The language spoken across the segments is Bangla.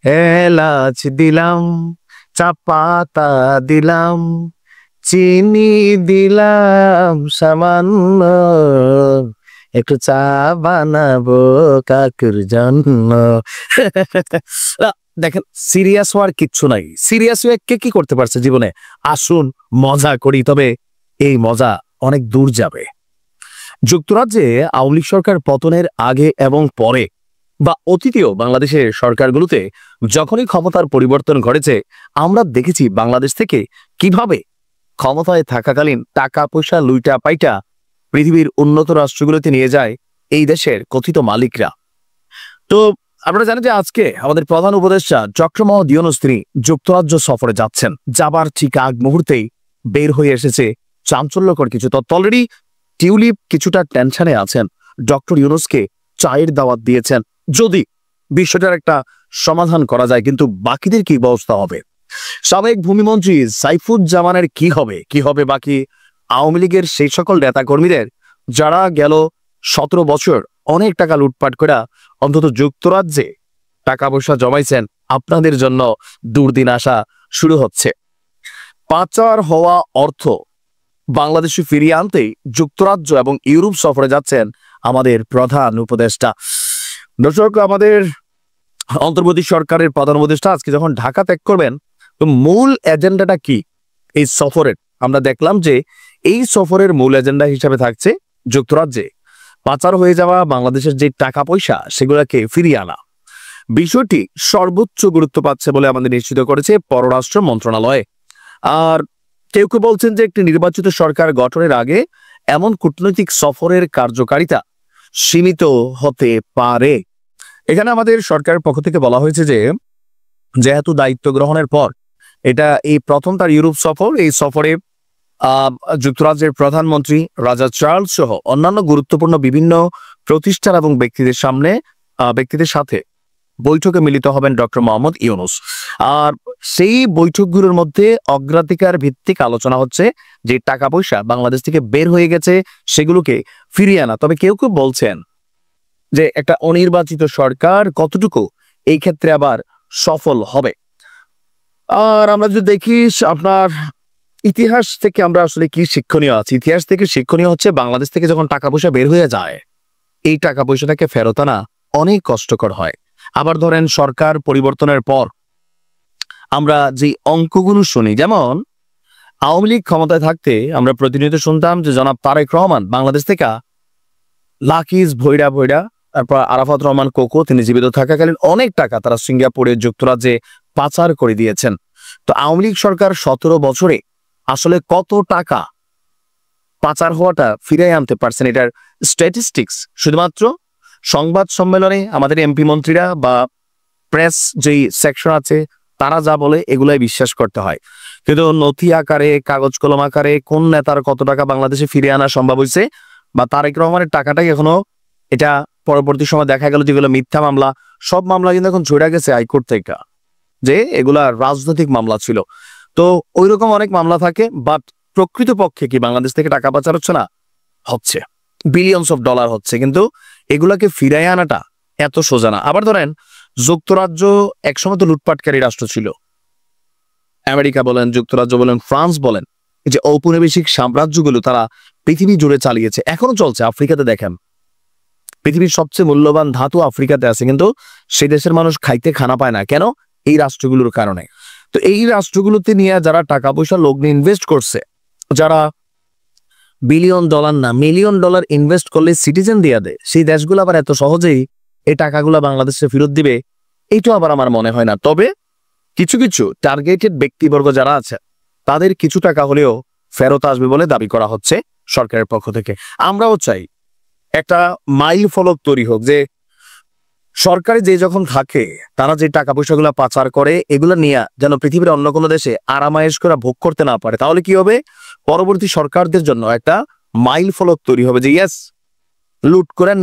এলাচ দিলাম, চা পাতা দিলাম, চিনি দিলাম সামান্য, একটু চা বানাবো কাকুর জন্য। না, দেখেন, সিরিয়াস হওয়ার কিচ্ছু নাই। সিরিয়াস হয়ে কে কি করতে পারছে জীবনে? আসুন মজা করি, তবে এই মজা অনেক দূর যাবে। যুক্তরাজ্যে আওয়ামী লীগ সরকার পতনের আগে এবং পরে বা অতীতেও বাংলাদেশের সরকারগুলোতে যখনই ক্ষমতার পরিবর্তন ঘটেছে, আমরা দেখেছি বাংলাদেশ থেকে কিভাবে ক্ষমতায় থাকাকালীন টাকা পয়সা লুইটা পাইটা পৃথিবীর উন্নত রাষ্ট্রগুলোতে নিয়ে যায় এই দেশের কথিত মালিকরা। তো আপনারা জানেন যে আজকে আমাদের প্রধান উপদেষ্টা ডক্টর মোহাম্মদ ইউনূস তিনি যুক্তরাজ্য সফরে যাচ্ছেন। যাবার ঠিক আগ মুহূর্তেই বের হয়ে এসেছে চাঞ্চল্যকর কিছু তথ্য। অলরেডি টিউলিপ কিছুটা টেনশনে আছেন, ডক্টর ইউনূসকে চায়ের দাওয়াত দিয়েছেন যদি বিষয়টার একটা সমাধান করা যায়, কিন্তু বাকিদের কি ব্যবস্থা হবে? সাবেক ভূমিমন্ত্রী সাইফুজ্জামানের কি হবে বাকি আওয়ামী লীগের সেই সকল নেতা কর্মীদের যারা গেল 17 বছর অনেক টাকা লুটপাট করে অন্তত যুক্তরাজ্যে টাকা পয়সা জমাইছেন? আপনাদের জন্য দুর্দিন আসা শুরু হচ্ছে। পাচার হওয়া অর্থ বাংলাদেশে ফিরিয়ে আনতেই যুক্তরাজ্য এবং ইউরোপ সফরে যাচ্ছেন আমাদের প্রধান উপদেষ্টা। দর্শক, আমাদের অন্তর্বর্তী সরকারের প্রধান উপদেষ্টা আজকে যখন ঢাকা ত্যাগ করবেন, তো মূল এজেন্ডাটা কি এই সফরের? আমরা দেখলাম যে এই সফরের মূল এজেন্ডা হিসাবে থাকছে যুক্তরাজ্যে পাচার হয়ে যাওয়া বাংলাদেশের যে টাকা পয়সা সেগুলোকে ফিরিয়ে আনা। বিষয়টি সর্বোচ্চ গুরুত্ব পাচ্ছে বলে আমাদের নিশ্চিত করেছে পররাষ্ট্র মন্ত্রণালয়। আর কেউ কেউ বলছেন যে একটি নির্বাচিত সরকার গঠনের আগে এমন কূটনৈতিক সফরের কার্যকারিতা সীমিত হতে পারে। এখানে আমাদের সরকারের পক্ষ থেকে বলা হয়েছে যে যেহেতু দায়িত্ব গ্রহণের পর এটা এই প্রথম তার ইউরোপ সফর, এই সফরে যুক্তরাজ্যের প্রধানমন্ত্রী রাজা চার্লস সহ অন্যান্য গুরুত্বপূর্ণ বিভিন্ন প্রতিষ্ঠান এবং ব্যক্তিদের সাথে বৈঠকে মিলিত হবেন ডক্টর মোহাম্মদ ইউনূস। আর সেই বৈঠকগুলোর মধ্যে অগ্রাধিকার ভিত্তিক আলোচনা হচ্ছে যে টাকা পয়সা বাংলাদেশ থেকে বের হয়ে গেছে সেগুলোকে ফিরিয়ে আনা। তবে কেউ কেউ বলছেন যে একটা অনির্বাচিত সরকার কতটুকু এই ক্ষেত্রে আবার সফল হবে। আর আমরা যদি দেখি আপনার ইতিহাস থেকে আমরা আসলে কি শিক্ষণীয় আছি, ইতিহাস থেকে শিক্ষণীয় হচ্ছে বাংলাদেশ থেকে যখন টাকা পয়সা বের হয়ে যায় এই টাকা পয়সাটাকে ফেরত আনা অনেক কষ্টকর হয়। আবার ধরেন সরকার পরিবর্তনের পর আমরা যে অঙ্কগুলো শুনি, যেমন আওয়ামী লীগ ক্ষমতায় থাকতে আমরা প্রতিনিয়ত শুনতাম যে জনাব তারেক রহমান বাংলাদেশ থেকে লাকিজ ভৈরা তারপর আরাফাত রহমান কোকো তিনি জীবিত থাকাকালীন অনেক টাকা তারা সিঙ্গাপুরে যুক্তরাজ্যে পাচার করে দিয়েছেন। তো আওয়ামী লীগ সরকার 17 বছরে আসলে কত টাকা পাচার হওয়াটা ফিরে আনতে পারছেন, এটার স্ট্যাটিস্টিক্স শুধুমাত্র সংবাদ সম্মেলনে আমাদের এমপি মন্ত্রীরা বা প্রেস যেই সেকশন আছে তারা যা বলে এগুলাই বিশ্বাস করতে হয়। কিন্তু নথি আকারে, কাগজ কলম আকারে কোন নেতার কত টাকা বাংলাদেশে ফিরে আনা সম্ভব হয়েছে, বা তারেক রহমানের টাকাটাই এখনো, এটা পরবর্তী সময় দেখা গেল যেগুলো মিথ্যা মামলা, সব মামলা কিন্তু এখন ঝরে গেছে হাইকোর্ট থেকে, যে এগুলা রাজনৈতিক মামলা ছিল। তো ওই রকম অনেক মামলা থাকে, বাট প্রকৃতপক্ষে কি বাংলাদেশ থেকে টাকা পাচার হচ্ছে না? হচ্ছে, বিলিয়নস অফ ডলার হচ্ছে, কিন্তু এগুলাকে ফিরাই আনাটা এত সোজা না। আবার ধরেন যুক্তরাজ্য একসময় তো লুটপাটকারী রাষ্ট্র ছিল। আমেরিকা বলেন, যুক্তরাজ্য বলেন, ফ্রান্স বলেন, যে ঔপনিবেশিক সাম্রাজ্যগুলো তারা পৃথিবী জুড়ে চালিয়েছে, এখনো চলছে। আফ্রিকাতে দেখেন পৃথিবীর সবচেয়ে মূল্যবান ধাতু আফ্রিকাতে আছে, কিন্তু সেই দেশের মানুষ খাইতে খানা পায় না। কেন? এই রাষ্ট্রগুলোর কারণে। তো এই রাষ্ট্রগুলোতে নিয়ে যারা টাকা পয়সা লগ্নে ইনভেস্ট করছে, যারা বিলিয়ন ডলার না মিলিয়ন ডলার ইনভেস্ট করলে সিটিজেন দিয়ে দেয়, সেই দেশগুলো আবার এত সহজেই এই টাকাগুলো বাংলাদেশে ফেরত দিবে এইটা আবার আমার মনে হয় না। তবে কিছু কিছু টার্গেটেড ব্যক্তিবর্গ যারা আছে তাদের কিছু টাকা হলেও ফেরত আসবে বলে দাবি করা হচ্ছে সরকারের পক্ষ থেকে। আমরাও চাই একটা মাইল ফলক তৈরি হোক, যে সরকারে যে যখন থাকে তারা যে টাকা পয়সাগুলো পাচার করে এগুলো নিয়ে যেন পৃথিবীর অন্য কোনো দেশে আরামায়েশ করে ভোগ করতে না পারে। তাহলে কি হবে? পরবর্তী সরকারদের জন্য একটা মাইল ফলক তৈরি হবে যে ইয়েস, লুট করে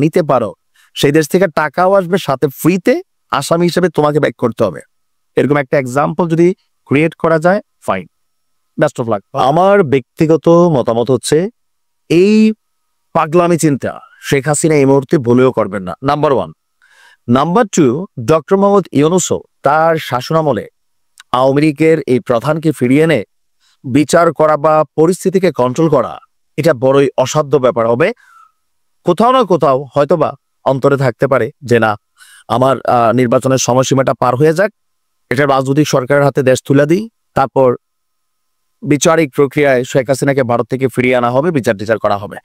নিতে পারো, সেই দেশ থেকে টাকাও আসবে, সাথে ফ্রিতে আসামি হিসেবে তোমাকে ব্যাক করতে হবে। এরকম একটা এক্সাম্পল যদি ক্রিয়েট করা যায়, ফাইন, বেস্ট অফ লাক। আমার ব্যক্তিগত মতামত হচ্ছে এই পাগলামি চিন্তা শেখ হাসিনা এই মুহূর্তে ভুলেও করবেন না। নাম্বার 1, নাম্বার 2, ডক্টর মোহাম্মদ ইউনূসও তার শাসনামলে আওয়ামী লীগের এই প্রধানকে ফিরিয়ে এনে বিচার করা বা পরিস্থিতিকে কন্ট্রোল করা, এটা বড়ই অসাধ্য ব্যাপার হবে। কোথাও না কোথাও হয়তোবা অন্তরে থাকতে পারে যে না, আমার নির্বাচনের সময়সীমাটা পার হয়ে যাক, এটা রাজনৈতিক সরকারের হাতে দেশ তুলে দিই, তারপর বিচারিক প্রক্রিয়ায় শেখ হাসিনাকে ভারত থেকে ফিরিয়ে আনা হবে, বিচার টিচার করা হবে।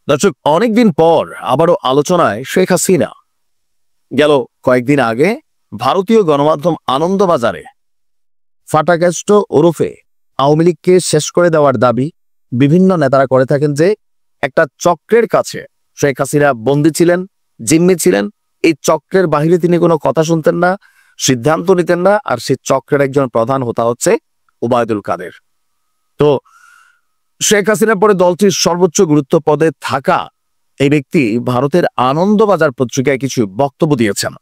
দর্শক, অনেকদিন পর আবারও আলোচনায় শেখ হাসিনা। কয়েকদিন আগে ভারতীয় গণমাধ্যম আনন্দবাজারে ফাটাকেষ্ট ওরফে আওয়ামী লীগকে শেষ করে দেওয়ার দাবি বিভিন্ন নেতারা করে থাকেন যে একটা চক্রের কাছে শেখ হাসিনা বন্দী ছিলেন, জিম্মি ছিলেন। এই চক্রের বাহিরে তিনি কোনো কথা শুনতেন না, সিদ্ধান্ত নিতেন না, আর সেই চক্রের একজন প্রধান হতা হচ্ছে ওবায়দুল কাদের। তো শেখ হাসিনার পরে দলটির সর্বোচ্চ গুরুত্ব পদে থাকা এই ব্যক্তি ভারতের আনন্দবাজার পত্রিকায় কিছু বক্তব্য দিয়েছেন।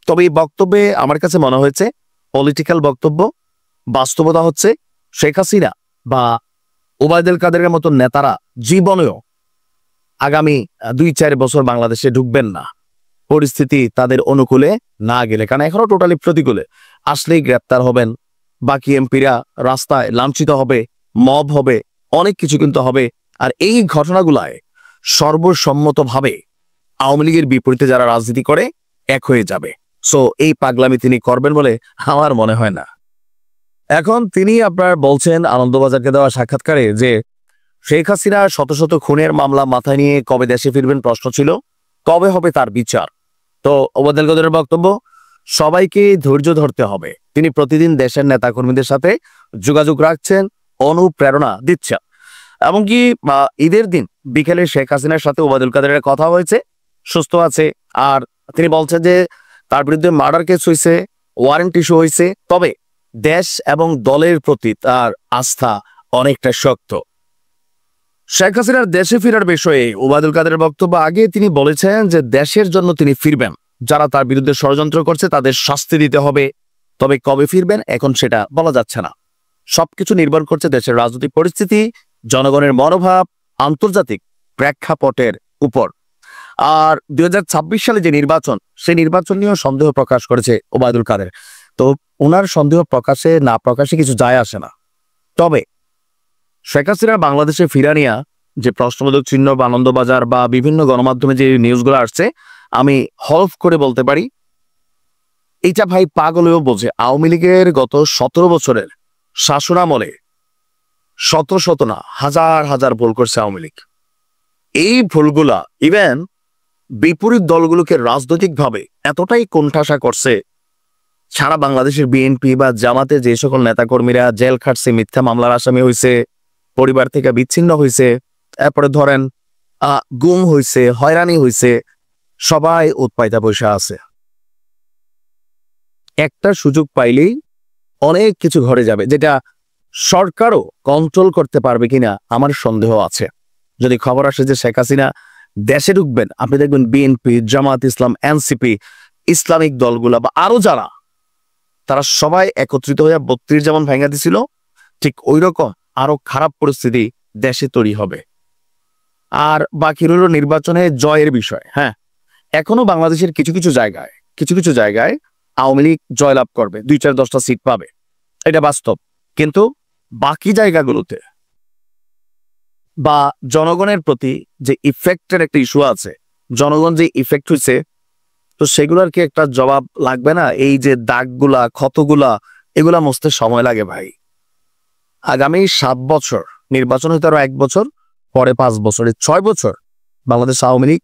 তবে এই বক্তব্যে আমার কাছে মনে হয়েছে পলিটিক্যাল বক্তব্য। বাস্তবতা হচ্ছে শেখ হাসিনা বা ওবায়দুল কাদেরের মতো নেতারা জীবনেও আগামী 2-4 বছর বাংলাদেশে ঢুকবেন না, পরিস্থিতি তাদের অনুকূলে না গেলে। কারণ এখনো টোটালি প্রতিকূলে, আসলেই গ্রেপ্তার হবেন, বাকি এমপিরা রাস্তায় লাঞ্ছিত হবে, মব হবে, অনেক কিছু কিন্তু হবে। আর এই ঘটনাগুলায় সর্বসম্মতভাবে আওয়ামী লীগের বিপরীতে যারা রাজনীতি করে এক হয়ে যাবে। সো এই পাগলামি তিনি করবেন বলে আমার মনে হয় না। এখন তিনি আপনার বলছেন আনন্দবাজারকে দেওয়া সাক্ষাৎকারে যে শেখ হাসিনা শত শত খুনের মামলা মাথায় নিয়ে কবে দেশে ফিরবেন প্রশ্ন ছিল, কবে হবে তার বিচার। তো ওবায়দুল কাদেরের বক্তব্য, সবাইকে ধৈর্য ধরতে হবে। তিনি প্রতিদিন দেশের নেতাকর্মীদের সাথে যোগাযোগ রাখছেন, অনুপ্রেরণা দিচ্ছেন। এমনকি ঈদের দিন বিকেলে শেখ হাসিনার সাথে ওবায়দুল কাদেরের কথা হয়েছে, সুস্থ আছে। আর তিনি বলছেন যে তার বিরুদ্ধে মার্ডার কেস হয়েছে, ওয়ারেন্ট ইস্যু হয়েছে, তবে দেশ এবং দলের প্রতি তার আস্থা অনেকটা শক্ত। শেখ হাসিনার দেশে ফেরার বিষয়ে ওবায়দুল কাদেরের বক্তব্য, আগে তিনি বলেছেন যে দেশের জন্য তিনি ফিরবেন, যারা তার বিরুদ্ধে ষড়যন্ত্র করছে তাদের শাস্তি দিতে হবে। তবে কবে ফিরবেন এখন সেটা বলা যাচ্ছে না। সবকিছু নির্ভর করছে দেশের রাজনৈতিক পরিস্থিতি, জনগণের মনোভাব, আন্তর্জাতিক প্রেক্ষাপটের উপর। আর 2026 সালে যে নির্বাচন, সেই নির্বাচন নিয়েও সন্দেহ প্রকাশ করেছে ওবায়দুল কাদের। তো ওনার সন্দেহ প্রকাশে না প্রকাশে কিছু যায় আসে না। তবে শেখ হাসিনার বাংলাদেশে ফিরা নিয়া যে প্রশ্নবোধক চিহ্ন বা আনন্দবাজার বা বিভিন্ন গণমাধ্যমে যে নিউজগুলো আসছে, আমি হলফ করে বলতে পারি এইটা ভাই পাগলেও বোঝে। আওয়ামী লীগের গত 17 বছরের শাসনামলে শত শত না হাজার হাজার ভুল করছে আওয়ামী লীগ। এই ভুলগুলা ইভেন বিপরীত দলগুলোকে রাজনৈতিকভাবে এতটাই কোণঠাসা করছে, সারা বাংলাদেশের বিএনপি বা জামাতে যে সকল নেতাকর্মীরা জেল খাটছে, মিথ্যা মামলার আসামি হয়েছে, পরিবার থেকে বিচ্ছিন্ন হয়েছে, এরপরে ধরেন গুম হয়েছে, হয়রানি হয়েছে, সবাই উৎপাইতা বসে আছে। একটা সুযোগ পাইলেই অনেক কিছু ঘটে যাবে, যেটা সরকারও কন্ট্রোল করতে পারবে কিনা আমার সন্দেহ আছে। যদি খবর আসে যে শেখ হাসিনা দেশে ঢুকবেন, আপনি দেখবেন বিএনপি, জামাত ইসলাম, এনসিপি, ইসলামিক দলগুলা বা আরো যারা, তারা সবাই একত্রিত হয়ে 32 যেমন ভেঙে দিছিল, ঠিক ওই রকম আরো খারাপ পরিস্থিতি দেশে তৈরি হবে। আর বাকি রইল নির্বাচনে জয়ের বিষয়। হ্যাঁ, এখনো বাংলাদেশের কিছু কিছু জায়গায় আওয়ামী লীগ জয়লাভ করবে, 2-4-10টা সিট পাবে, এটা বাস্তব। কিন্তু বাকি জায়গাগুলোতে বা জনগণের প্রতি যে ইফেক্টের একটা ইস্যু আছে, জনগণ যে ইফেক্ট হয়েছে, তো সেগুলোর কি একটা জবাব লাগবে না? এই যে দাগগুলা, ক্ষতগুলা, এগুলা মুছতে সময় লাগে ভাই। আগামী 7 বছর, নির্বাচন হইতে আরো 1 বছর পরে 5 বছরে 6 বছর বাংলাদেশ আওয়ামী লীগ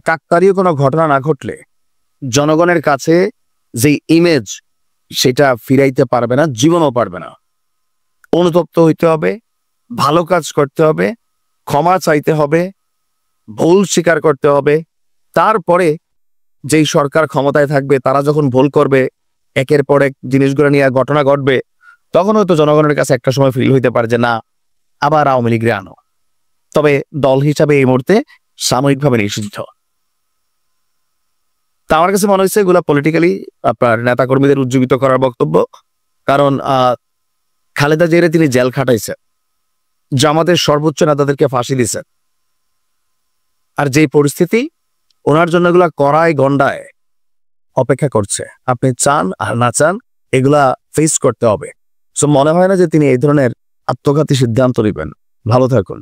কাকতালীয় কোনো ঘটনা না ঘটলে জনগণের কাছে যে ইমেজ, সেটা ফিরাইতে পারবে না, জীবনও পারবে না। অনুতপ্ত হইতে হবে, ভালো কাজ করতে হবে, ক্ষমা চাইতে হবে, ভুল স্বীকার করতে হবে। তারপরে যেই সরকার ক্ষমতায় থাকবে তারা যখন ভুল করবে, একের পর এক জিনিসগুলো নিয়ে ঘটনা ঘটবে, তখন হয়তো জনগণের কাছে একটা সময় ফিল হইতে পারে যে না, আবার আওয়ামী লীগরে আনো। তবে দল হিসাবে এই মুহূর্তে সাময়িকভাবে নিষিদ্ধ। তা আমার কাছে মনে হচ্ছে এগুলা পলিটিক্যালি আপনার নেতাকর্মীদের উজ্জীবিত করার বক্তব্য। কারণ খালেদা জিয়ারে তিনি জেল খাটাইছে, জামাতের সর্বোচ্চ নেতাদেরকে ফাঁসি দিয়েছেন। আর যেই পরিস্থিতি, ওনার জন্য এগুলা কড়াই গন্ডায় অপেক্ষা করছে। আপনি চান আর না চান এগুলা ফেস করতে হবে। সো মনে হয় না যে তিনি এই ধরনের আত্মঘাতী সিদ্ধান্ত নেবেন। ভালো থাকুন।